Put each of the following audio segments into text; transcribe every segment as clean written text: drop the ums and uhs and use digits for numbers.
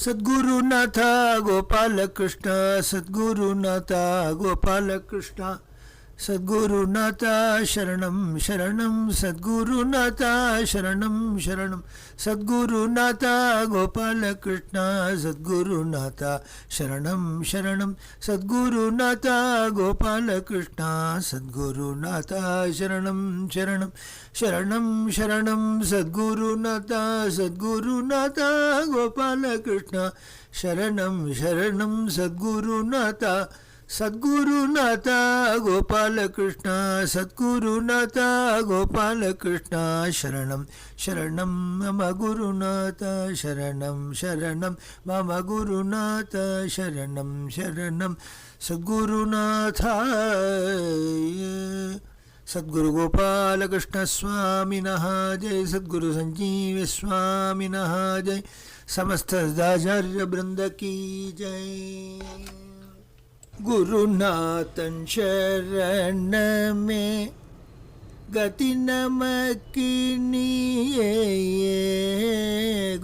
सद्गुरुनाथ गोपाल कृष्ण सद्गुरुनाथ गोपाल कृष्ण सद्गुरुनाथ शरणं शरणं सद्गुरुनाथ शरणं शरणं सद्गुरुनाथ गोपाल कृष्ण सद्गुरुनाथ शरणं शरणं सद्गुरुनाथ गोपाल कृष्ण सद्गुरुनाथ शरणं शरणं शरणं शरणं सद्गुरुनाथ सद्गुरुनाथ गोपाल कृष्ण शरणं शरणं सद्गुरुनाथ सद्गुरुनाथ गोपाल कृष्ण सद्गुरुनाथ गोपाल कृष्ण शरणं शरणं मम गुरुनाथ शरणं शरणं मम गुरुनाथ शरणं शरणं सद्गुरुनाथ सद्गुरु गोपाल कृष्ण स्वामिनः जय सद्गुरु संजीव स्वामिनः जय समस्त सदाचार्य वृंद की जय। गुरुनाथन शरण में गति नमकिनी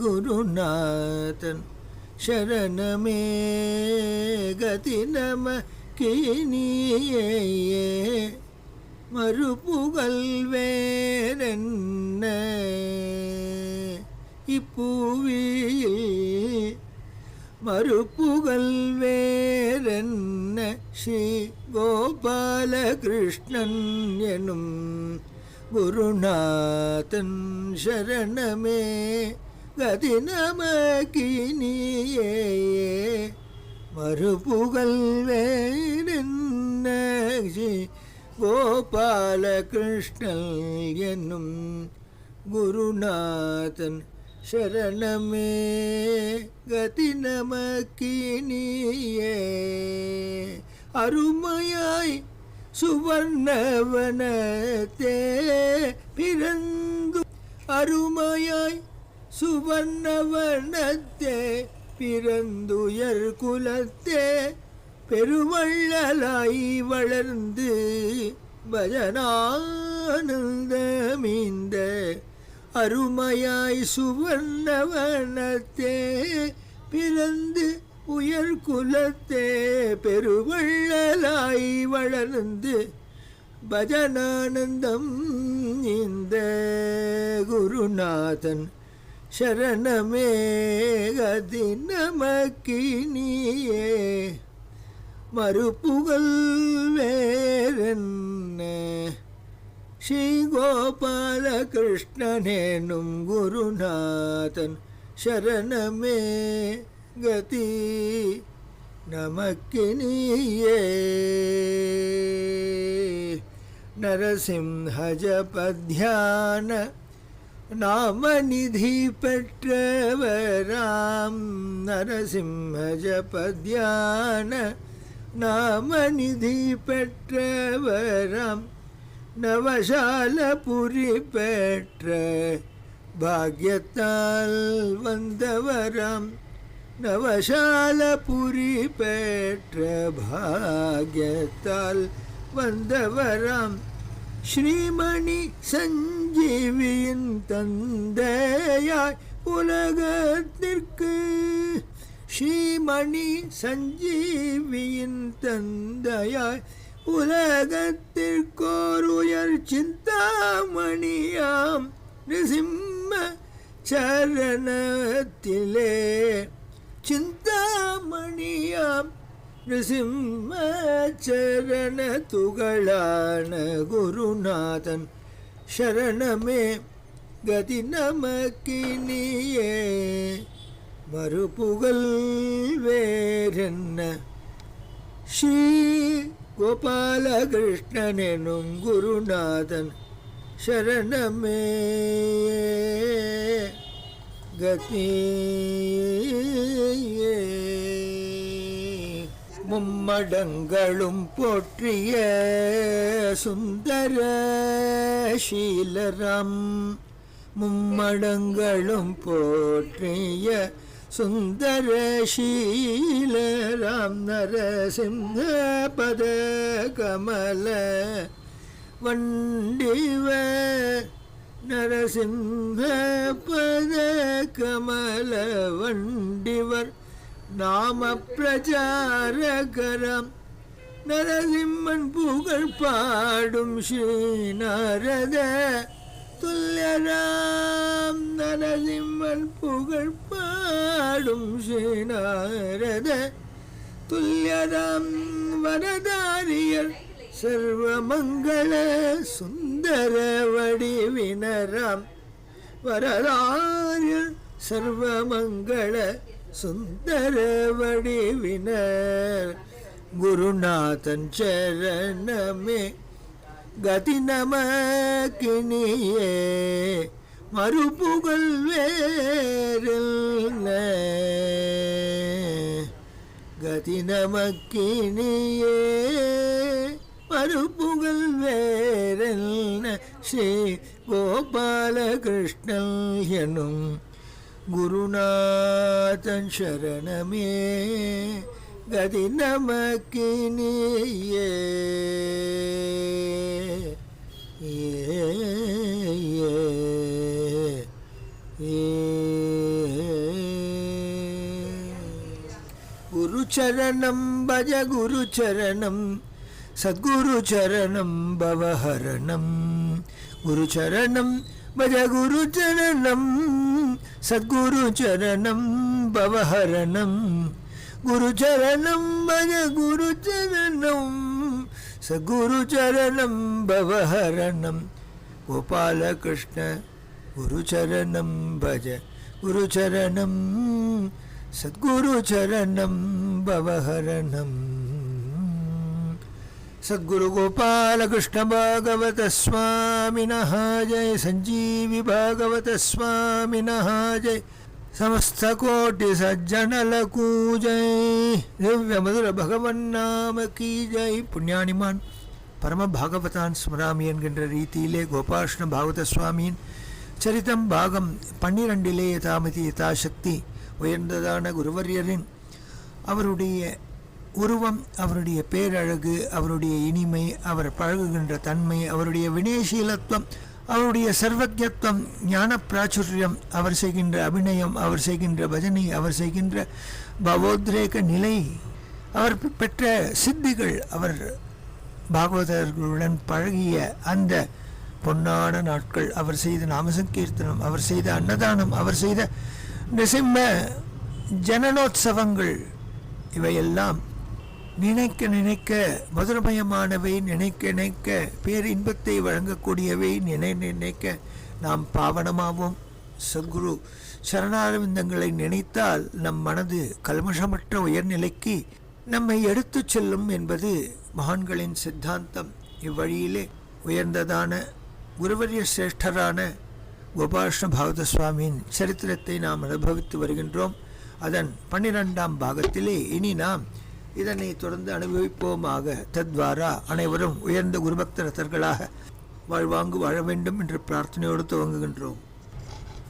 गुरुनाथन शरण में गति नमकिनी मरुपुगल वेरन्न इपुविल மறுப்புகழ் வேறென்ன ஸ்ரீ கோபாலகிருஷ்ணன் எனும் குருநாதன் சரணமே கதி நமக்கினியே மறுப்புகழ் வேறென்ன ஸ்ரீ கோபாலகிருஷ்ணன் எனும் குருநாதன் शरणमे गति नमकिनिये अरुमयाय सुवर्णवनते पिरंदु अरुमयाय सुवर्णवनते पिरंदुयर कुलते பெருவள்ளலாய் வளர்ந்து பஜனானந்தமிந்த அருமையாய் சுவர்ணவனத்தே பிறந்து உயர் குலத்தே பெருவள்ளலாய் வளர்ந்து பஜனானந்தம் இந்த குருநாதன் சரணமே கதி நமக்கினியே மறுப்புகழ் வேறென்ன ஸ்ரீ கோபால கிருஷ்ணனேனும் குருநாதன் சரணமே கதி நமக்கினியே நரசிம்ஹ ஜபத்யான நாமநிதி பெற்றவராம் நரசிம்ஹ ஜபத்யான நாமநிதி பெற்றவராம் நவசாலபுரி பெற்ற பாக்யத்தால் வந்தவராம் நவசாலபுரி பெற்ற பாக்யத்தால் வந்தவராம் ஸ்ரீமணி சஞ்சீவியின் தந்தையாய் உலகத்திற்கு ஸ்ரீமணி சஞ்சீவியின் தந்தையாய் உலகத்திற்கோர் உயர் சிந்தாமணியாம் நிருசிம்ம சரணத்திலே சிந்தாமணியாம் நிருசிம்ம சரண துகளான குருநாதன் சரணமே கதி நமக்கினியே மறுப்புகழ் வேறென்ன ஸ்ரீ கோபாலகிருஷ்ணனெனும் குருநாதன் சரணமே கதி மும்மடங்களும் போற்றிய சுந்தர சீலராம் மும்மடங்களும் போற்றிய சுந்தர சீலராம் நரசிம்ஹ பத கமல வண்டிவ நரசிம்ஹ பத கமல வண்டிவர் நாம பிரச்சாரகரம் நரசிம்மன் புகழ் பாடும் ஸ்ரீநாரத துல்யராம் நரசிம்மன் புகழ் பாடும் ஸ்ரீநாரத துல்யராம் வரதாரியர் சர்வமங்கள சுந்தர வடிவினராம் வரதாரியர் சர்வமங்கள சுந்தர வடிவினர் குருநாதன் சரணமே கதி நமக்கினியே மறுபுகழ் வேறில்ல கதி நமக்கினியே மறுபுகழ் வேறில்ல ஸ்ரீ கோபாலகிருஷ்ணன் எனும் குருநாதன் சரணமே கதி நமக்கினியே குருச்சரணம் பஜ குருச்சரணம் சத்குருச்சரணம் பவஹரணம் குருச்சரணம் பஜ குருச்சரணம் சத்குருச்சரணம் பவஹரணம் குருச்சரணம் பஜ குருச்சரணம் சத்குருச்சரணம் பவஹரணம் கோபாலகிருஷ்ண குருச்சரணம் பஜ குருச்சரணம் சத்குருச்சரணம் பவஹரணம் சத்குரு கோபாலகிருஷ்ண பாகவத ஸ்வாமினஹ ஜெய சஞ்சீவி பாகவத ஸ்வாமினஹ ஜெய समस्त कोटि सज्जनल को जय दिव्य मधुर भगवन नाम की जय पुण्यानिमान परम भागवतान स्मरामि என்கின்ற ரீதியிலே கோபாலகிருஷ்ண பாகவத சுவாமியின் சரிதம் பாகம் 12 யதாமதி யதாசக்தி உயர்ந்ததான குருவரியரின் அவருடைய உருவம், அவருடைய பேரழகு, அவருடைய இனிமை, அவர் பழகுகின்ற தன்மை, அவருடைய வினயசீலத்துவம், அவருடைய சர்வஜத்துவம், ஞான பிராச்சுரியம், அவர் செய்கின்ற அபிநயம், அவர் செய்கின்ற பஜனை, அவர் செய்கின்ற பவோத்ரேக நிலை, அவர் பெற்ற சித்திகள், அவர் பாகவதர்களுடன் பழகிய அந்த பொன்னான நாட்கள், அவர் செய்த நாமசங்கீர்த்தனம், அவர் செய்த அன்னதானம், அவர் செய்த நிசிம்ம ஜனனோத்சவங்கள், இவையெல்லாம் நினைக்க நினைக்க மதுரமயமானவை, நினைக்க நினைக்க பேரின்பத்தை வழங்கக்கூடியவை, நினைக்க நாம் பாவனமாவோம். சத்குரு சரணாரவிந்தங்களை நினைத்தால் நம் மனது கல்மஷமற்ற உயர்நிலைக்கு நம்மை எடுத்துச் செல்லும் என்பது மகான்களின் சித்தாந்தம். இவ்வழியிலே உயர்ந்ததான குருவரிய சிரேஷ்டரான கோபாலகிருஷ்ண பாகவத சுவாமியின் சரித்திரத்தை நாம் அனுபவித்து வருகின்றோம். அதன் 12ஆம் பாகத்திலே இனி நாம் இதனை தொடர்ந்து அனுபவிப்போமாக. தத்வாரா அனைவரும் உயர்ந்த குருபக்த ரத்தர்களாக வாழ்வாங்கு வாழ வேண்டும் என்று பிரார்த்தனையோடு துவங்குகின்றோம்.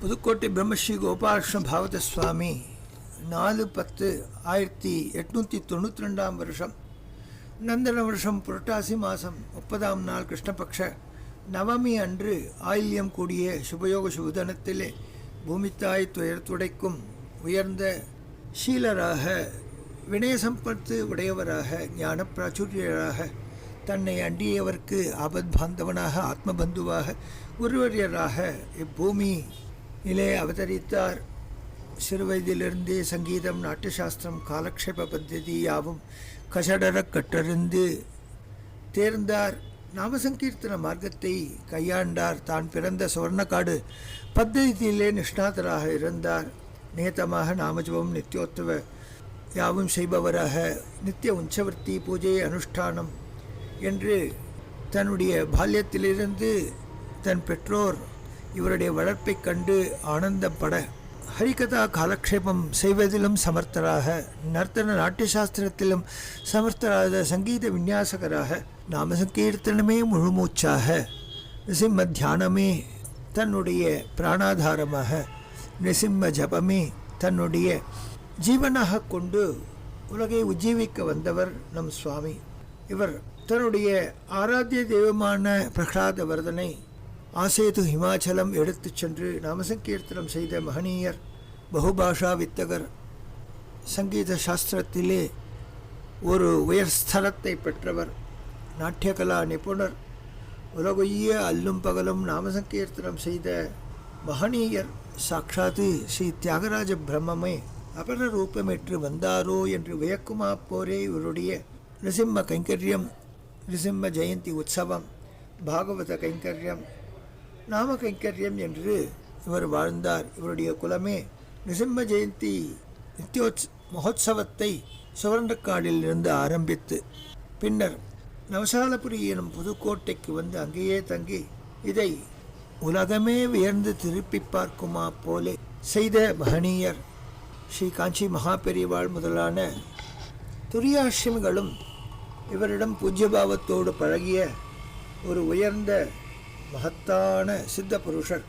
புதுக்கோட்டை பிரம்மஸ்ரீ கோபாலகிருஷ்ண பாகவத சுவாமி 4/10/1892 வருஷம் நந்தன வருஷம் புரட்டாசி மாதம் 30ஆம் நாள் கிருஷ்ணபக்ஷ நவமி அன்று ஆயில்யம் கூடிய சுபயோக சுபதனத்திலே பூமித்தாய் துயர் துடைக்கும் உயர்ந்த சீலராக, வினயசம்பத்து உடையவராக, ஞான பிராச்சுரியராக, தன்னை அண்டியவர்க்கு ஆபத் பாந்தவனாக, ஆத்மபந்துவாக, குருவரியராக இப்பூமியிலே அவதரித்தார். சிறுவயதிலிருந்தே சங்கீதம், நாட்டியசாஸ்திரம், காலக்ஷேப பத்ததி யாவும் கசடர கற்றறிந்து தேர்ந்தார். நாமசங்கீர்த்தன மார்க்கத்தை கையாண்டார். தான் பிறந்த சுவர்ணக்காடு பத்ததியிலே நிஷ்ணாதராக இருந்தார். நேதமாக நாமஜபம், நித்தியோத்சவ யாவும் செய்பவராக, நித்திய உஞ்சவர்த்தி பூஜை அனுஷ்டானம் என்று தன்னுடைய பால்யத்திலிருந்து தன் பெற்றோர் இவருடைய வளர்ப்பை கண்டு ஆனந்தப்பட ஹரிகதா காலக்ஷேபம் செய்வதிலும் சமர்த்தராக, நர்த்தன நாட்டியசாஸ்திரத்திலும் சமர்த்தராக, சங்கீத விநியாசகராக, நாமசங்கீர்த்தனமே முழுமூச்சாக, நிசிம்ம தியானமே தன்னுடைய பிராணாதாரமாக, நிசிம்ம ஜபமே தன்னுடைய ஜீவனாக கொண்டு உலகை உஜ்ஜீவிக்க வந்தவர் நம் சுவாமி. இவர் தன்னுடைய ஆராத்திய தெய்வமான பிரகலாத வரதனை ஆசேது ஹிமாச்சலம் எடுத்துச் சென்று நாமசங்கீர்த்தனம் செய்த மகனீயர், பகுபாஷா வித்தகர், சங்கீத சாஸ்திரத்திலே ஒரு உயர் ஸ்தலத்தை பெற்றவர், நாட்டியகலா நிபுணர், உலகொய்ய அல்லும் பகலும் நாமசங்கீர்த்தனம் செய்த மகனீயர் சாட்சாத்து ஸ்ரீ தியாகராஜ பிரம்மே அபர ரூபமேற்று வந்தாரோ என்று வியக்குமா போரே இவருடைய நிருசிம்ம கைங்கரியம், நிருசிம்ம ஜெயந்தி உற்சவம், பாகவத கைங்கரியம், நாம கைங்கரியம் என்று இவர் வாழ்ந்தார். இவருடைய குலமே நிருசிம்ம ஜெயந்தி மகோத்சவத்தை சுவர்ணக்காடில் இருந்து ஆரம்பித்து பின்னர் நவசாலபுரி எனும் புதுக்கோட்டைக்கு வந்து அங்கேயே தங்கி இதை உலகமே வியர்ந்து திருப்பி பார்க்குமா போலே செய்த மகனீயர் ஸ்ரீ காஞ்சி மகாபெரிவாள் முதலான துரியாசிரமிகளும் இவரிடம் பூஜ்யபாவத்தோடு பழகிய ஒரு உயர்ந்த மகத்தான சித்த புருஷர்.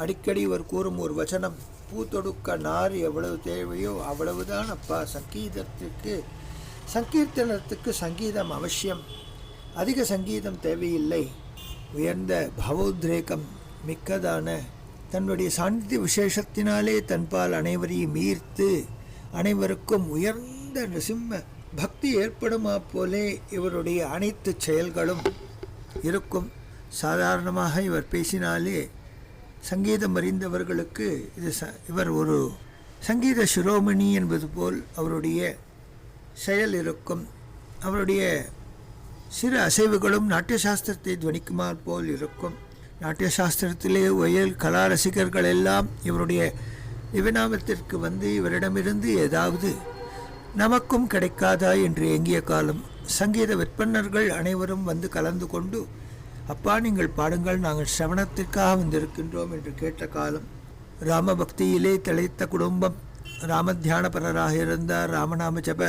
அடிக்கடி இவர் கூறும் ஒரு வச்சனம், பூத்தொடுக்க நார் எவ்வளவு தேவையோ அவ்வளவுதான் அப்பா, சங்கீர்த்தனத்துக்கு சங்கீதம் அவசியம், அதிக சங்கீதம் தேவையில்லை. உயர்ந்த பாவோத்ரேகம் மிக்கதான தன்னுடைய சாநித்திய விசேஷத்தினாலே தன்பால் அனைவரையும் ஈர்த்து அனைவருக்கும் உயர்ந்த நிருசிம்ம பக்தி ஏற்படுமா போலே இவருடைய அனைத்து செயல்களும் இருக்கும். சாதாரணமாக இவர் பேசினாலே சங்கீதம் அறிந்தவர்களுக்கு இவர் ஒரு சங்கீத சிரோமணி என்பது போல் அவருடைய செயல் இருக்கும். அவருடைய சிறு அசைவுகளும் நாட்டிய சாஸ்திரத்தை துவனிக்குமாறு போல் இருக்கும். நாட்டிய சாஸ்திரத்திலே உயல் கலா ரசிகர்கள் எல்லாம் இவருடைய திவ்யநாமத்திற்கு வந்து இவரிடமிருந்து ஏதாவது நமக்கும் கிடைக்காதா என்று ஏங்கிய காலம். சங்கீத விற்பனர்கள் அனைவரும் வந்து கலந்து கொண்டு, அப்பா நீங்கள் பாடுங்கள், நாங்கள் சிரவணத்திற்காக வந்திருக்கின்றோம் என்று கேட்ட காலம். ராம பக்தியிலே திளைத்த குடும்பம், ராமத்தியானபரராக இருந்தார், ராமநாம ஜப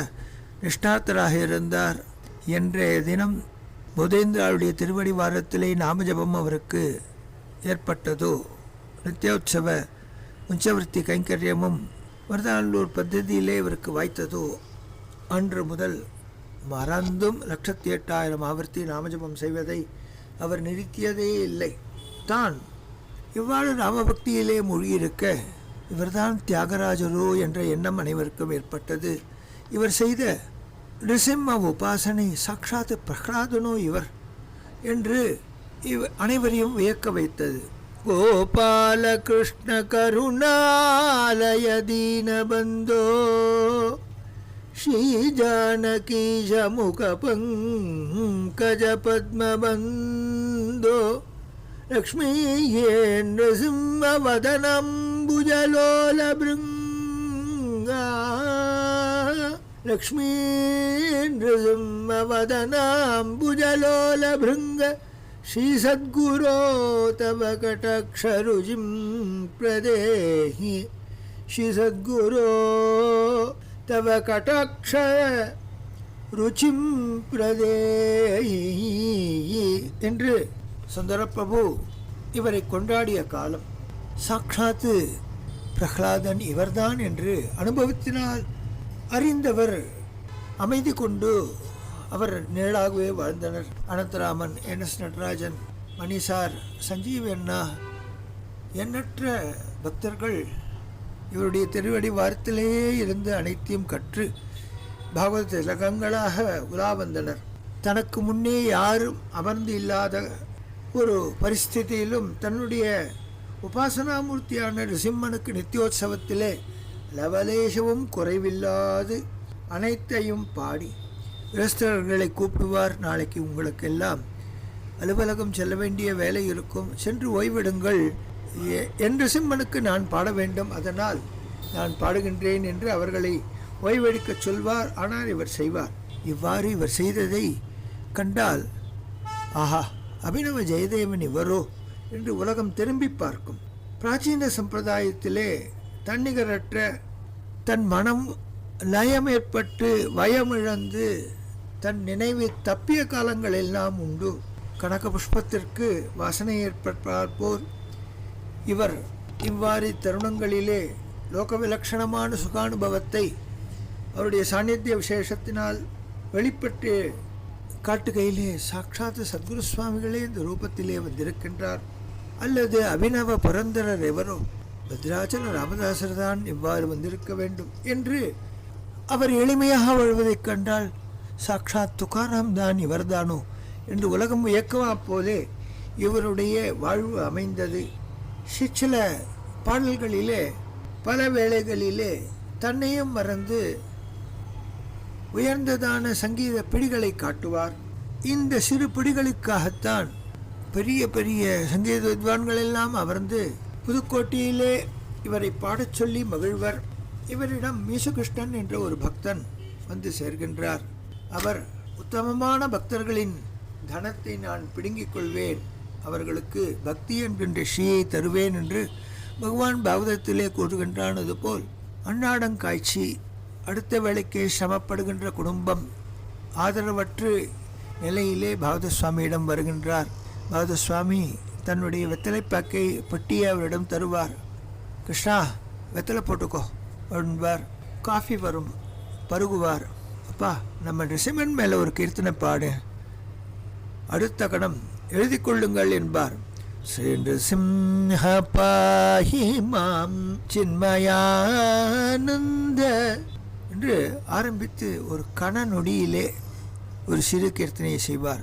நிஷ்டார்த்தராக இருந்தார். என்றைய தினம் போதேந்திராவுடைய திருவடி வாரத்திலே நாமஜபம் அவருக்கு ஏற்பட்டதோ, நித்தியோத்சவ உஞ்சவர்த்தி கைங்கரியமும் மருதானூர் பద్ధதியிலே இவருக்கு வாய்த்ததோ, அன்று முதல் மறந்தும் 108,000 ஆவர்த்தி நாமஜபம் செய்வதை அவர் நிறுத்தியதே இல்லை. தான் இவ்வாறு ராமபக்தியிலே மூழ்கியிருக்க இவர்தான் தியாகராஜரோ என்ற எண்ணம் அனைவருக்கும் ஏற்பட்டது. இவர் செய்த நிருசிம்ம உபாசனை சாட்சாத் பிரஹ்லாதனோ இவர் என்று அனைவரையும் வியக்க வைத்தது. கோபால கிருஷ்ண கருணாலய தீனபந்தோ ஸ்ரீ ஜானகீஷ முக பங்கஜ பத்மபந்தோ லக்ஷ்மீயே நிருசிம்ம வதனம்புஜலோல பிருங்கா லக்ஷ்மீ நிருசிம்ம வதனாம்புஜலோல பிருங்க ஸ்ரீ சத்குரோ தவ கடாக்ஷருஜிம் பிரதேஹி ஸ்ரீ சத்குரோ தவ கடாக்ஷ ருச்சிம் பிரதேஹி என்று சுந்தரப்பிரபு இவரை கொண்டாடிய காலம். சாட்சாத்து பிரஹ்லாதன் இவர்தான் என்று அனுபவத்தினால் அறிந்தவர் அமைதி கொண்டு அவர் நேராகவே வாழ்ந்தனர். அனந்தராமன், என்.எஸ். நடராஜன், மணிசார், சஞ்சீவ் அண்ணா, எண்ணற்ற பக்தர்கள் இவருடைய திருவடி வாரத்திலேயே இருந்து அனைத்தையும் கற்று பாகவத திலகங்களாக உலா வந்தனர். தனக்கு முன்னே யாரும் அமர்ந்து இல்லாத ஒரு பரிஸ்திதியிலும் தன்னுடைய உபாசனாமூர்த்தியான நிருசிம்மனுக்கு நித்தியோத்சவத்திலே லவலேசமும் குறைவில்லாது அனைத்தையும் பாடி கிரஸ்தர்களை கூப்பிடுவார். நாளைக்கு உங்களுக்கெல்லாம் அலுவலகம் செல்ல வேண்டிய வேலை இருக்கும், சென்று ஓய்விடுங்கள், என் நிருசிம்மனுக்கு நான் பாட வேண்டும், அதனால் நான் பாடுகின்றேன் என்று அவர்களை ஓய்வெடுக்க சொல்வார். ஆனால் இவர் செய்வார். இவ்வாறு இவர் செய்ததை கண்டால், ஆஹா, அபினவ ஜெயதேவன் இவரோ என்று உலகம் திரும்பி பார்க்கும். பிராச்சீன சம்பிரதாயத்திலே தன்னிகரற்ற தன் மனம் லயம் ஏற்பட்டு வயமிழந்து தன் நினைவை தப்பிய காலங்கள் எல்லாம் உண்டு. கனக புஷ்பத்திற்கு வாசனை ஏற்பட்டார் போர் இவர் இவ்வாறு தருணங்களிலே லோகவிலட்சணமான சுகானுபவத்தை அவருடைய சாநித்திய விசேஷத்தினால் வெளிப்பட்டு காட்டுகையிலே சாட்சாத் சத்குரு சுவாமிகளே இந்த ரூபத்திலே வந்திருக்கின்றார். அல்லது அபினவ புரந்தரர் எவரோ பத்ராச்சல ராமதாசர் தான் இவ்வாறு வந்திருக்க வேண்டும் என்று அவர் எளிமையாக வாழ்வதைக் கண்டால் சாக்ஷாத் துகாராம் தான் இவர்தானோ என்று உலகம் வியக்கமா போலே இவருடைய வாழ்வு அமைந்தது. சிற்சில பாடல்களிலே பல வேளைகளிலே தன்னையும் மறந்து உயர்ந்ததான சங்கீத பிடிகளை காட்டுவார். இந்த சிறு பிடிகளுக்காகத்தான் பெரிய பெரிய சங்கீத வித்வான்கள் எல்லாம் அமர்ந்து புதுக்கோட்டையிலே இவரை பாடச் சொல்லி மகிழ்வர். இவரிடம் மீசகிருஷ்ணன் என்ற ஒரு பக்தன் வந்து சேர்கின்றார். அவர் உத்தமமான பக்தர்களின் தனத்தை நான் பிடுங்கிக் கொள்வேன், அவர்களுக்கு பக்தி என்கின்ற ஸ்ரீயை தருவேன் என்று பகவான் பாகவதத்திலே கூறுகின்றான். அதுபோல் அன்னாடங்காய்ச்சி அடுத்த வேளைக்கு சிரமப்படுகின்ற குடும்பம் ஆதரவற்று நிலையிலே பாகவத சுவாமியிடம் வருகின்றார். பாகவத சுவாமி தன்னுடைய வெத்தலைப்பாக்கை பட்டியை அவரிடம் தருவார். கிருஷ்ணா, வெத்தலை போட்டுக்கோ என்பார். காஃபி வரும், பருகுவார். அப்பா, நம்ம ரிசிமன் மேலே ஒரு கீர்த்தனை பாடு, அடுத்த கணம் எழுதி கொள்ளுங்கள் என்பார். ஸ்ரீ நிருசிம்ஹ பாஹி மாம் சின்மயானந்த என்று ஆரம்பித்து ஒரு கண நொடியிலே ஒரு சிறு கீர்த்தனையை செய்வார்.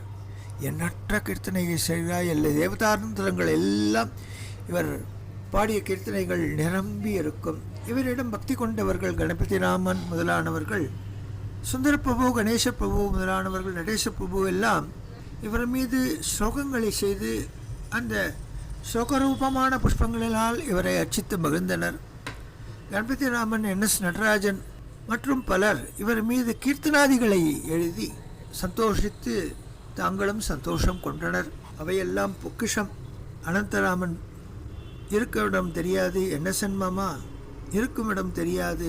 எண்ணற்ற கீர்த்தனையை செய்கிறார். எல்லா தேவதானந்தரங்கள் எல்லாம் இவர் பாடிய கீர்த்தனைகள் நிரம்பி இருக்கும். இவரிடம் பக்தி கொண்டவர்கள் கணபதி ராமன் முதலானவர்கள், சுந்தர பிரபு, கணேச பிரபு முதலானவர்கள், நடேச பிரபு எல்லாம் இவர் மீது ஸ்லோகங்களை செய்து அந்த ஸ்லோகரூபமான புஷ்பங்களினால் இவரை அர்ச்சித்து மகிழ்ந்தனர். கணபதி ராமன், NS நடராஜன் மற்றும் பலர் இவர் மீது கீர்த்தனாதிகளை எழுதி சந்தோஷித்து தாங்களும் சந்தோஷம் கொண்டனர். அவையெல்லாம் பொக்கிஷம். அனந்தராமன் இருக்குமிடம் தெரியாது, NSN மாமா இருக்குமிடம் தெரியாது.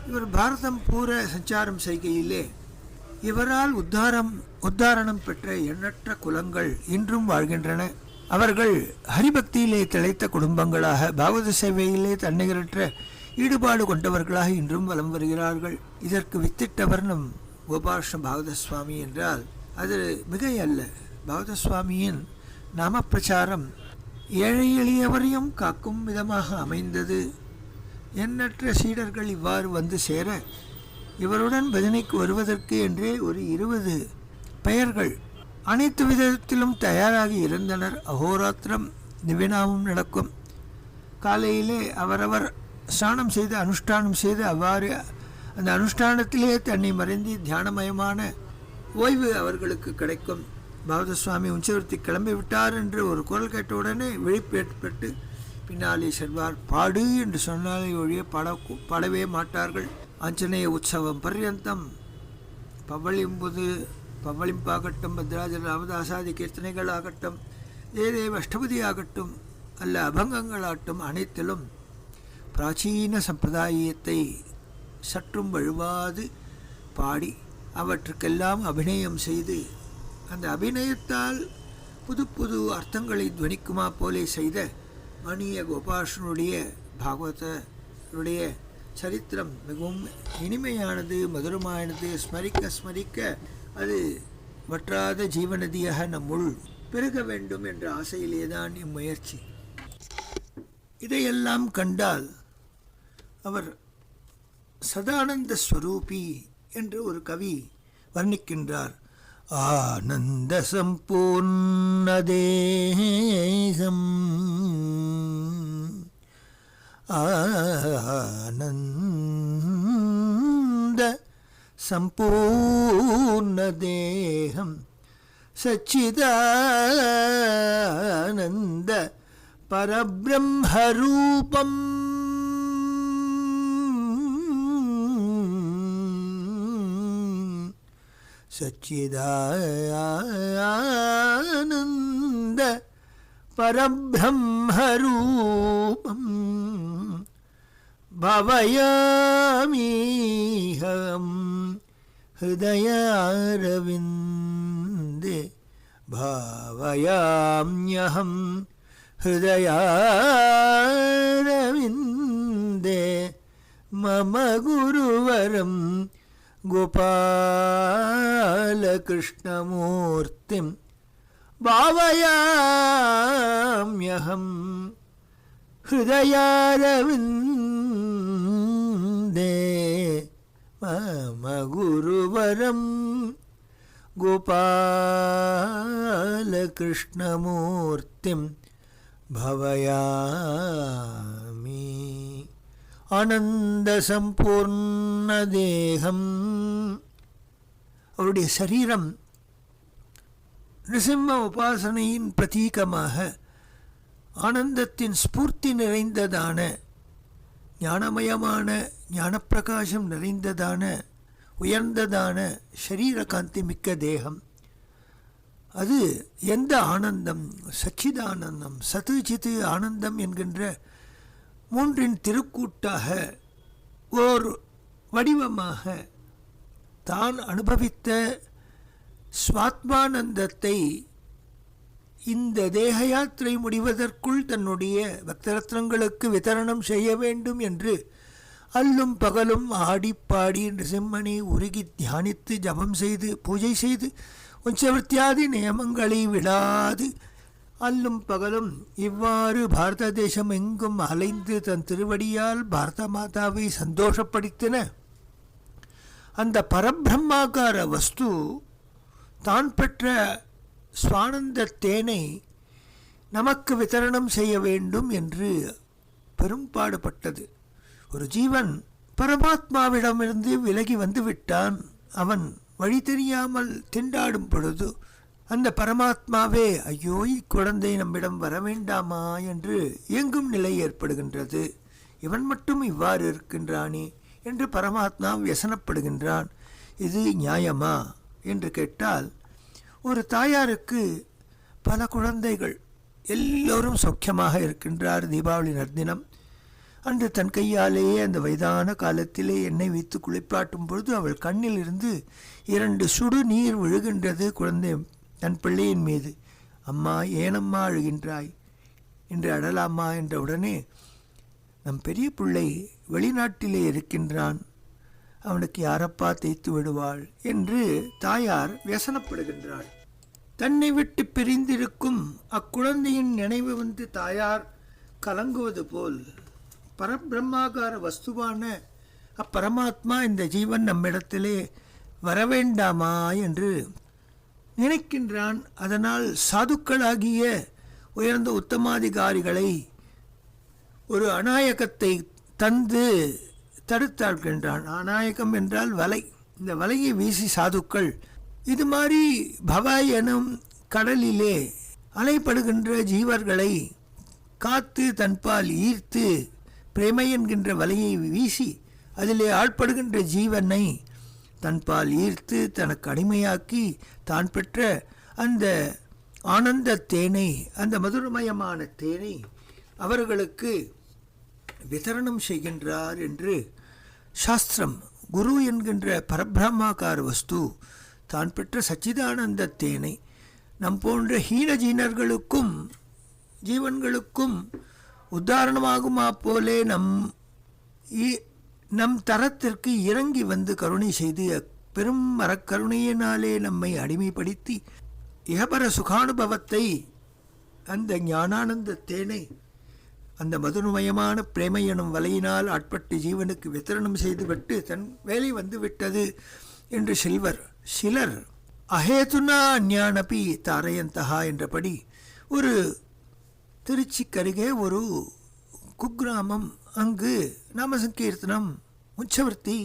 இவர் பாரதம் பூர சஞ்சாரம் செய்கையிலே இவரால் உத்தாரணம் பெற்ற எண்ணற்ற குலங்கள் இன்றும் வாழ்கின்றன. அவர்கள் ஹரிபக்தியிலே திளைத்த குடும்பங்களாக, பாகவத சேவையிலே தன்னிகரற்ற ஈடுபாடு கொண்டவர்களாக இன்றும் வலம் வருகிறார்கள். இதற்கு வித்திட்டவர் நம் கோபாலகிருஷ்ண பாகவத சுவாமி என்றால் அது மிகை அல்ல. பாகவத சுவாமியின் நாம பிரச்சாரம் ஏழை எளியவரையும் காக்கும் விதமாக அமைந்தது. எண்ணற்ற சீடர்கள் இவ்வாறு வந்து சேர இவருடன் பஜனைக்கு வருவதற்கு என்றே ஒரு 20 பெயர்கள் அனைத்து விதத்திலும் தயாராகி இருந்தனர். அகோராத்திரம் திவ்யநாமம் நடக்கும். காலையிலே அவரவர் ஸ்நானம் செய்து அனுஷ்டானம் செய்து அவ்வாறு அந்த அனுஷ்டானத்திலே தன்னை மறைந்து தியானமயமான ஓய்வு அவர்களுக்கு கிடைக்கும். பாகவத சுவாமி உஞ்சவர்த்தி கிளம்பி விட்டார் என்று ஒரு குரல் கேட்டவுடனே விழிப்பு ஏற்பட்டு பின்னாலே செல்வார். பாடு என்று சொன்னாலே ஒழிய பாடவே மாட்டார்கள். ஆஞ்சநேய உற்சவம் பர்யந்தம் பவ்வளிம்பாகட்டும், பத்ராஜல ராமதாசாதி கீர்த்தனைகள் ஆகட்டும், ஏதேவ அஷ்டபதி ஆகட்டும், அல்ல அபங்கங்களாகட்டும், அனைத்திலும் பிராச்சீன சம்பிரதாயத்தை சற்றும் வழுவாது பாடி அவற்றுக்கெல்லாம் அபிநயம் செய்து அந்த அபிநயத்தால் புது புது அர்த்தங்களை துவனிக்குமா போலே செய்த மணிய கோபாலனுடைய பாகவதருடைய சரித்திரம் மிகவும் இனிமையானது, மதுரமானது. ஸ்மரிக்க ஸ்மரிக்க அது வற்றாத ஜீவநதியாக நம்முள் பெருக வேண்டும் என்ற ஆசையிலேதான் இம்முயற்சி. இதையெல்லாம் கண்டால் அவர் சதானந்த ஸ்வரூபி என்று ஒரு கவி வர்ணிக்கின்றார். ஆனந்த சம்பூர்ணதேகம் ஆனந்த சம்பூர்ணதேகம் சச்சிதானந்த பரபிரம்மரூபம் சச்சிதானந்த பரபிரம்மரூபம் பாவயாமிஹம் ஹிருதயாரவிந்தே பாவயாம்யஹம் ஹிருதயாரவிந்தே மம குருவரம் கோபாலகிருஷ்ணமூர்த்திம் பாவயாம்யஹம் ஹிருதயாரவிந்தே மம குருவரம் கோபாலகிருஷ்ணமூர்த்திம் பவயாமி ஆனந்த சம்பூர்ண தேகம். அவருடைய சரீரம் நிருசிம்ம உபாசனையின் பிரதீகமாக ஆனந்தத்தின் ஸ்பூர்த்தி நிறைந்ததான, ஞானமயமான, ஞானப்பிரகாசம் நிறைந்ததான, உயர்ந்ததான ஷரீர காந்தி மிக்க தேகம். அது எந்த ஆனந்தம்? சச்சிதானந்தம், சத்து சித்து ஆனந்தம் என்கின்ற மூன்றின் திருக்கூட்டாக ஓர் வடிவமாக தான் அனுபவித்த ஸ்வாத்மானந்தத்தை இந்த தேக யாத்திரை முடிவதற்குள் தன்னுடைய பக்தரத்னங்களுக்கு விதரணம் செய்ய வேண்டும் என்று அல்லும் பகலும் ஆடிப்பாடி நிருசிம்மனை உருகி தியானித்து ஜபம் செய்து பூஜை செய்து உச்சவர்த்தியாதி நியமங்களை விடாது அல்லும் பகலும் இவ்வாறு பாரத தேசம் எங்கும் அலைந்து தன் திருவடியால் பாரத மாதாவை சந்தோஷப்படுத்தின அந்த பரபிரம்மாகார வஸ்து தான் பெற்ற ஸ்வானந்த தேனை நமக்கு விதரணம் செய்ய வேண்டும் என்று பெரும்பாடுபட்டது. ஒரு ஜீவன் பரமாத்மாவிடமிருந்து விலகி வந்து விட்டான். அவன் வழி தெரியாமல் திண்டாடும் பொழுது அந்த பரமாத்மாவே ஐயோ இக்குழந்தை நம்மிடம் வர வேண்டாமா என்று எங்கும் நிலை ஏற்படுகின்றது. இவன் மட்டும் இவ்வாறு இருக்கின்றானே என்று பரமாத்மா வியசனப்படுகின்றான். இது நியாயமா என்று கேட்டால், ஒரு தாயாருக்கு பல குழந்தைகள் எல்லோரும் சௌக்கியமாக இருக்கின்றார். தீபாவளி நற்தினம் அன்று தன் கையாலேயே அந்த வயதான காலத்திலே எண்ணெய் வைத்து குளிப்பாட்டும் பொழுது அவள் கண்ணில் இருந்து 2 சுடு நீர் விழுகின்றது குழந்தை தன் பிள்ளையின் மீது. அம்மா ஏனம்மா அழுகின்றாய் என்று அழலாமா என்ற உடனே நம் பெரிய பிள்ளை வெளிநாட்டிலே இருக்கின்றான், அவனுக்கு யாரப்பா தேய்த்து விடுவாள் என்று தாயார் வியசனப்படுகின்றாள். தன்னை விட்டு பிரிந்திருக்கும் அக்குழந்தையின் நினைவு வந்து தாயார் கலங்குவது போல் பரபிரம்மாகார வஸ்துவான அப்பரமாத்மா இந்த ஜீவன் நம்மிடத்திலே வரவேண்டாமா என்று நினைக்கின்றான். அதனால் சாதுக்களாகிய உயர்ந்த உத்தமாதிகாரிகளை ஒரு அநாயகத்தை தந்து தடுத்தாள்கின்றான். அநாயகம் என்றால் வலை. இந்த வலையை வீசி சாதுக்கள் இது மாதிரி பவாய் எனும் கடலிலே அலைப்படுகின்ற ஜீவர்களை காத்து தன்பால் ஈர்த்து பிரேமை என்கின்ற வலையை வீசி அதிலே ஆட்படுகின்ற ஜீவனை தன்பால் ஈர்த்து தனக்கு அடிமையாக்கி தான் பெற்ற அந்த ஆனந்த தேனை, அந்த மதுரமயமான தேனை அவர்களுக்கு விதரணம் செய்கின்றார் என்று சாஸ்திரம். குரு என்கின்ற பரபிரம்மாகார வஸ்து தான் பெற்ற சச்சிதானந்த தேனை நம் போன்ற ஹீனஜீனர்களுக்கும் ஜீவன்களுக்கும் உதாரணமாகுமா போலே நம் தரத்திற்கு இறங்கி வந்து கருணை செய்து பெரும் மரக்கருணையினாலே நம்மை அடிமைப்படுத்தி இகபர சுகானுபவத்தை, அந்த ஞானானந்த தேனை அந்த மதுரமயமான பிரேமை எனும் வலையினால் ஆட்பட்டு ஜீவனுக்கு வித்தரணம் செய்துவிட்டு தன் வேலை வந்து விட்டது என்று சிலர் அஹேதுனா அஞ்ஞானபி தாரயந்தகா என்றபடி ஒரு திருச்சிக்கருகே ஒரு குக்கிராமம், அங்கு நாமசங்கீர்த்தனம் உச்சவர்த்தி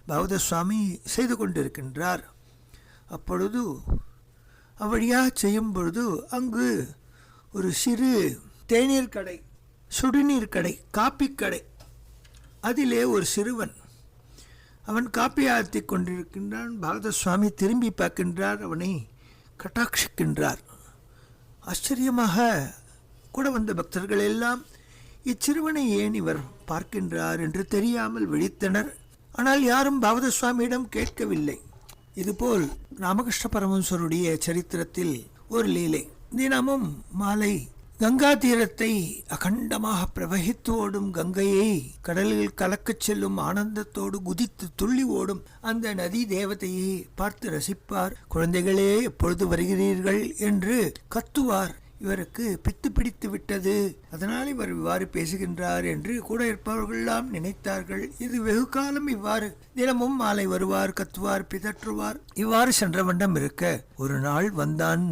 பகவத சுவாமி செய்து கொண்டிருக்கின்றார். அப்பொழுது அவ்வழியாக செய்யும் பொழுது அங்கு ஒரு சிறு தேநீர் கடை, சுடுநீர் கடை, காப்பி கடை, அதிலே ஒரு சிறுவன் அவன் காப்பி ஆற்றி கொண்டிருக்கின்றான். பாகவத சுவாமி திரும்பி பார்க்கின்றார், அவனை கட்டாட்சிக்கின்றார். ஆச்சரியமாக கூட வந்த பக்தர்கள் எல்லாம் இச்சிறுவனை ஏன் இவர் பார்க்கின்றார் என்று தெரியாமல் விழித்தனர். ஆனால் யாரும் பாகவத சுவாமியிடம் கேட்கவில்லை. இதுபோல் ராமகிருஷ்ண பரமஹம்சருடைய சரித்திரத்தில் ஒரு லீலை. தினமும் மாலை கங்கா தீரத்தை அகண்டமாக பிரவகித்து ஓடும் கங்கையை கடலில் கலக்கச் செல்லும் ஆனந்தத்தோடு குதித்து துள்ளி ஓடும் அந்த நதி தேவதையை பார்த்து ரசிப்பார். குழந்தைகளே, எப்பொழுது வருகிறீர்கள் என்று கத்துவார். இவருக்கு பித்து பிடித்து விட்டது, அதனால் இவர் இவ்வாறு பேசுகின்றார் என்று கூட இருப்பவர்களெல்லாம் நினைத்தார்கள். இது வெகு காலம் இவ்வாறு தினமும் மாலை வருவார், கத்துவார், பிதற்றுவார். இவ்வாறு சென்ற வண்ணம் இருக்க ஒரு நாள் வந்தான்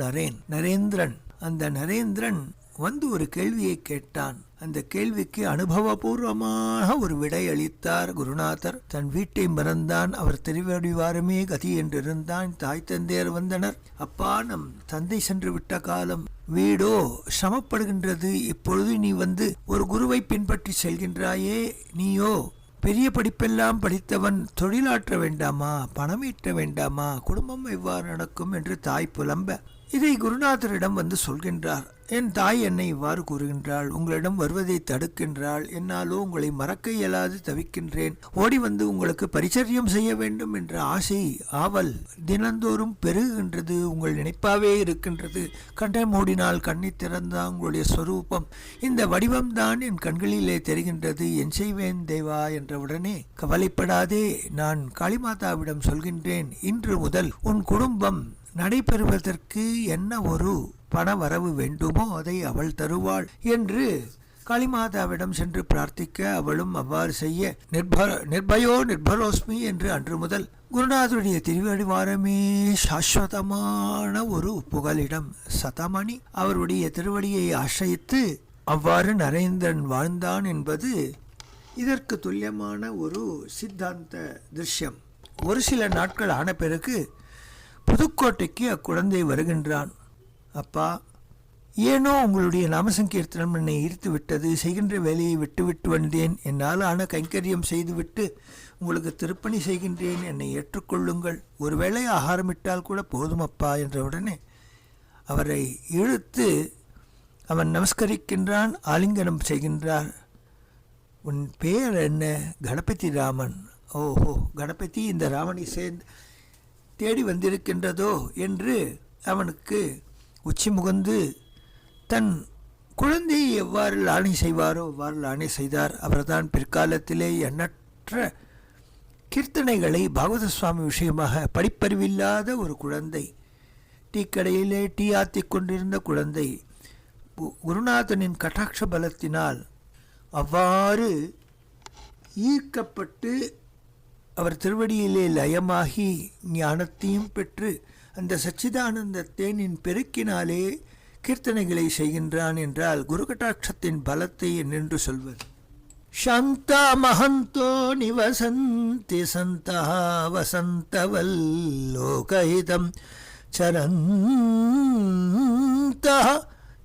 நரேந்திரன். அந்த நரேந்திரன் வந்து ஒரு கேள்வியை கேட்டான். அந்த கேள்விக்கு அனுபவபூர்வமாக ஒரு விடை அளித்தார் குருநாதர். தன் வீட்டை மறந்தான். அவர் திருவடிவாரமே கதி என்றிருந்தான். தாய் தந்தையர் வந்தனர். அப்பா, நம் தந்தை சென்று விட்ட காலம், வீடோ சிரமப்படுகின்றது. இப்பொழுது நீ வந்து ஒரு குருவை பின்பற்றி செல்கின்றாயே, நீயோ பெரிய படிப்பெல்லாம் படித்தவன், தொழிலாற்ற வேண்டாமா, பணம் ஈட்ட வேண்டாமா, குடும்பம் எவ்வாறு நடக்கும் என்று தாய் புலம்ப இதை குருநாதரிடம் வந்து சொல்கின்றார். என் தாய் என்னை இவ்வாறு கூறுகின்றாள், உங்களிடம் வருவதை தடுக்கின்றாள். என்னாலோ உங்களை மறக்க இயலாது தவிக்கின்றேன். ஓடி வந்து உங்களுக்கு பரிச்சரியம் செய்ய வேண்டும் என்ற ஆசை, ஆவல் தினந்தோறும் பெருகுகின்றது. உங்கள் நினைப்பாவே இருக்கின்றது. கண்ணை மூடினால் கண்ணை திறந்தா உங்களுடைய ஸ்வரூபம், இந்த வடிவம்தான் என் கண்களிலே தெரிகின்றது. என் செய்வேன் தேவா என்றவுடனே, கவலைப்படாதே, நான் காளிமாதாவிடம் சொல்கின்றேன். இன்று முதல் உன் குடும்பம் நடைபெறுவதற்கு என்ன ஒரு பண வரவு வேண்டுமோ அதை அவள் தருவாள் என்று காளிமாதாவிடம் சென்று பிரார்த்திக்க, அவளும் அவ்வாறு செய்ய, நிர்பயோ நிர்பரோஸ்மி என்று அன்று முதல் குருநாதருடைய திருவடிவாரமே சாஸ்வதமான ஒரு புகலிடம். சதமணி அவருடைய திருவடியை ஆசிரித்து அவ்வாறு நரேந்திரன் வாழ்ந்தான் என்பது இதற்கு துல்லியமான ஒரு சித்தாந்த திருஷ்யம். ஒரு சில நாட்கள் ஆன பிறகு புதுக்கோட்டைக்கு அக்குழந்தை வருகின்றான். அப்பா, ஏனோ உங்களுடைய நாமசங்கீர்த்தனம் என்னை ஈர்த்து விட்டது. செய்கின்ற வேலையை விட்டுவிட்டு வந்தேன். என்னால் ஆன கைங்கரியம் செய்துவிட்டு உங்களுக்கு திருப்பணி செய்கின்றேன். என்னை ஏற்றுக்கொள்ளுங்கள். ஒருவேளை ஆகாரமிட்டால் கூட போதும் அப்பா என்றவுடனே அவரை இழுத்து அவன் நமஸ்கரிக்கின்றான், ஆலிங்கனம் செய்கின்றார். உன் பெயர் என்ன? கணபதி ராமன். ஓஹோ, கணபதி இந்த ராமனை சேர்ந்து தேடி வந்திருக்கின்றதோ என்று அவனுக்கு உச்சி முகந்து தன் குழந்தையை எவ்வாறு லானை செய்வாரோ அவ்வாறு லானை செய்தார். அவர்தான் பிற்காலத்திலே எண்ணற்ற கீர்த்தனைகளை பாகவத சுவாமி விஷயமாக, படிப்பறிவில்லாத ஒரு குழந்தை, டீ கடையிலே டீ ஆத்தி கொண்டிருந்த குழந்தை, குருநாதனின் கட்டாட்ச பலத்தினால் அவ்வாறு ஈர்க்கப்பட்டு அவர் திருவடியிலே லயமாகி ஞானத்தையும் பெற்று அந்த சச்சிதானந்த தேனின் பெருக்கினாலே கீர்த்தனைகளை செய்கின்றான் என்றால் குரு கட்டாட்சத்தின் பலத்தை என்னென்று சொல்வது? சாந்தா மகந்தோ நிவசந்தி சந்தா வசந்தவல்லோகஹிதம் சரந்தா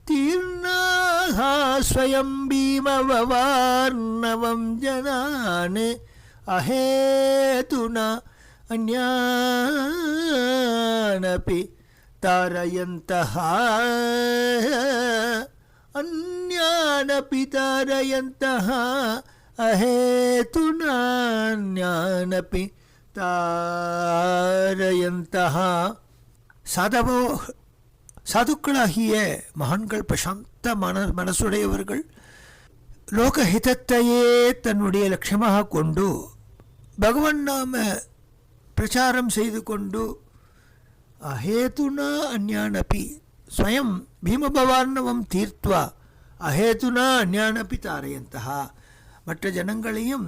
தீர்ணாஹா ஸ்வயம் பீமவவார்ணவம் ஜனானே அஹேதுனா அன்யானபி தாரயந்தஹ அன்யானபி தாரயந்தஹ அஹேதுனா அன்யானபி தாரயந்தஹ. சாதுக்களாகிய மகான்கள், பிரசாந்த மனசுடையவர்கள், லோகஹிதத்தையே தன்னுடைய லட்சியமாக கொண்டு பகவன் நாம பிரச்சாரம் செய்து கொண்டு அஹேதுனா அன்யானபி ஸ்வயம் பீமபவார்ணவம் தீர்த்வா அஹேதுனா அன்யானபி தாரயந்தஹா, மற்ற ஜனங்களையும்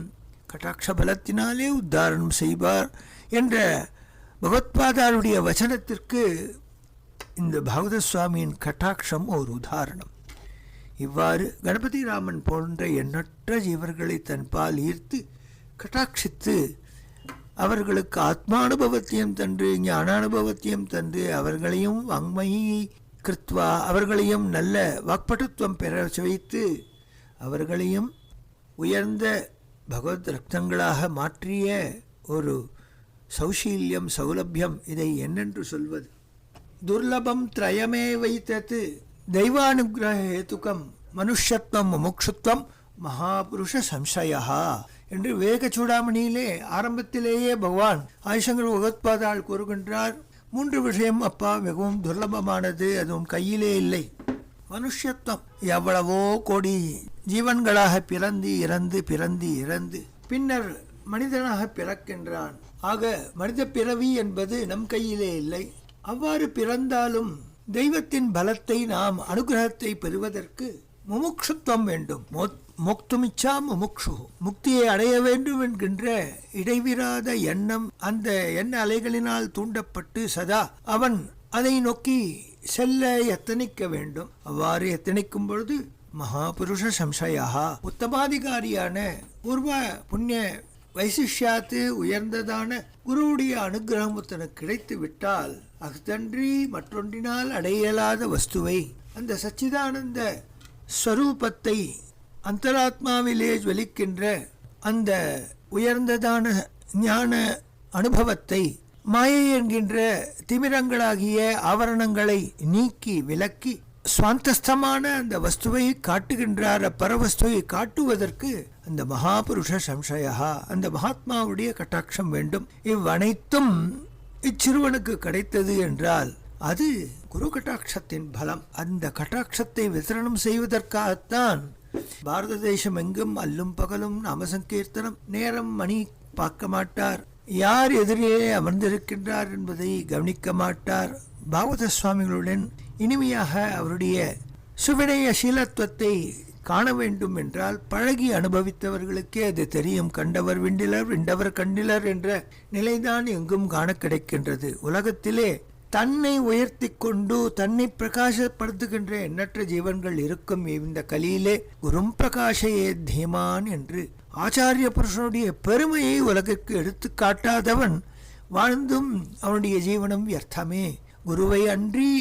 கட்டாட்ச பலத்தினாலே உத்தாரணம் செய்வார் என்ற பகவத்பாதாருடைய வசனத்திற்கு இந்த பாகவத சுவாமியின் கட்டாட்சம் ஒரு உதாரணம். இவ்வாறு கணபதி ராமன் போன்ற எண்ணற்ற ஜீவர்களை தன்பால் ஈர்த்து கட்டாட்சித்து அவர்களுக்கு ஆத்மானுபவத்தையும் தந்து ஞானானுபவத்தையும் தந்து அவர்களையும் வாங்மயி கிருத்வா, அவர்களையும் நல்ல வாக்பட்டுத்துவம் பெற வைத்து அவர்களையும் உயர்ந்த பகவத் ரத்னங்களாக மாற்றிய ஒரு சௌஷீல்யம், சௌலபியம், இதை என்னென்று சொல்வது? துர்லபம் திரயமே வைத்தது தெய்வானுகிரக ஹேதுக்கம் மனுஷத்வம் முமுட்சுத்வம் மகாபுருஷ சம்சயா என்று விவேக சூடாமணியிலே ஆரம்பத்திலேயே பகவான் ஆதிசங்கர பகவத்பாதாள் கூறுகின்றார். 3 விஷயம் அப்பா மிகவும் துர்லபமானது, அதுவும் கையிலே இல்லை. மனுஷத்துவம் எவ்வளவோ கோடி ஜீவன்களாக பிறந்து இறந்து பிறந்து இறந்து பின்னர் மனிதனாக பிறக்கின்றான். ஆக மனித பிறவி என்பது நம் கையிலே இல்லை. அவ்வாறு பிறந்தாலும் தெய்வத்தின் பலத்தை நாம் அனுகிரகத்தை பெறுவதற்கு முமுட்சுத்துவம் வேண்டும். மோக்துமிச்சா முமுக்ஷு, முக்தியை அடைய வேண்டும் என்கின்ற இடைவிராத எண்ணம் அந்த எண்ண அலைகளினால் தூண்டப்பட்டு சதா அவன் அதை நோக்கி செல்ல எத்தனிக்க வேண்டும். அவ்வாறு எத்தனிக்கும் பொழுது மகாபுருஷ சம்சயா, உத்தமாதிகாரியான பூர்வ புண்ணிய வைசிஷ்யாத்து உயர்ந்ததான குருவுடைய அனுகிரகம் தனக்கு கிடைத்து விட்டால் அஃதன்றி மற்றொன்றினால் அடையலாத வஸ்துவை, அந்த சச்சிதானந்த ஸ்வரூபத்தை, அந்தராத்மாவிலே ஜொலிக்கின்ற அந்த உயர்ந்ததான ஞான அனுபவத்தை மாயை என்கின்ற திமிரங்களாகிய ஆவரணங்களை நீக்கி விலக்கி சுவாந்தஸ்தமான அந்த வஸ்துவை காட்டுகின்றார். பரவஸ்துவை காட்டுவதற்கு அந்த மகாபுருஷ சம்சயா, அந்த மகாத்மாவுடைய கட்டாட்சம் வேண்டும். இவ்வனைத்தும் இச்சிறுவனுக்கு கிடைத்தது என்றால் அது குரு கட்டாட்சத்தின் பலம். அந்த கட்டாட்சத்தை விதரணம் செய்வதற்காகத்தான் பாரத தேசம் எங்கும் அல்லும் பகலும் நாமசங்கீர்த்தனம், நேரம் மணி பார்க்க மாட்டார், யார் எதிரே அமர்ந்திருக்கின்றார் என்பதை கவனிக்க மாட்டார். பாகவத சுவாமிகளுடன் இனிமையாக அவருடைய சுவினய சீலத்துவத்தை காண வேண்டும் என்றால் பழகி அனுபவித்தவர்களுக்கே அது தெரியும். கண்டவர் விண்டிலர் விண்டவர் கண்டிலர் என்ற நிலைதான் எங்கும் காண கிடைக்கின்றது. உலகத்திலே தன்னை உயர்த்தி கொண்டு தன்னை பிரகாசப்படுத்துகின்ற எண்ணற்ற ஜீவன்கள் இருக்கும். இந்த கலியிலே குரும் பிரகாஷையே தீமான் என்று ஆச்சாரிய புருஷனுடைய பெருமையை உலகிற்கு எடுத்து காட்டாதவன் வாழ்ந்தும் அவனுடைய ஜீவனம் வியர்த்தமே. குருவை அன்றி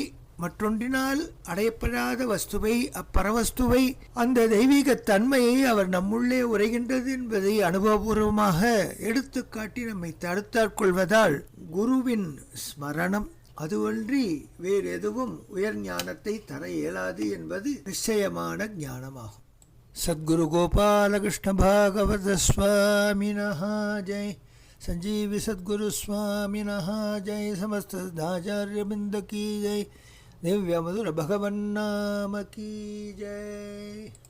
மற்றொன்றினால் அடையப்படாத வஸ்துவை, அப்பரவஸ்துவை, அந்த தெய்வீக தன்மையை அவர் நம்முள்ளே உரைகின்றது என்பதை அனுபவபூர்வமாக எடுத்து காட்டி நம்மை தடுத்தாட்கொள்வதால் குருவின் ஸ்மரணம் அதுவன்றி வேறு எதுவும் உயர் ஞானத்தை தர இயலாது என்பது நிச்சயமான ஞானமாகும். சத்குரு கோபாலகிருஷ்ண பாகவத சுவாமினஹ ஜெய். संजीवी सद्गुरु स्वामिनः जय. समस्त सदाचार्य बिंद की जय. दिव्य मधुर भगवन्नाम की जय.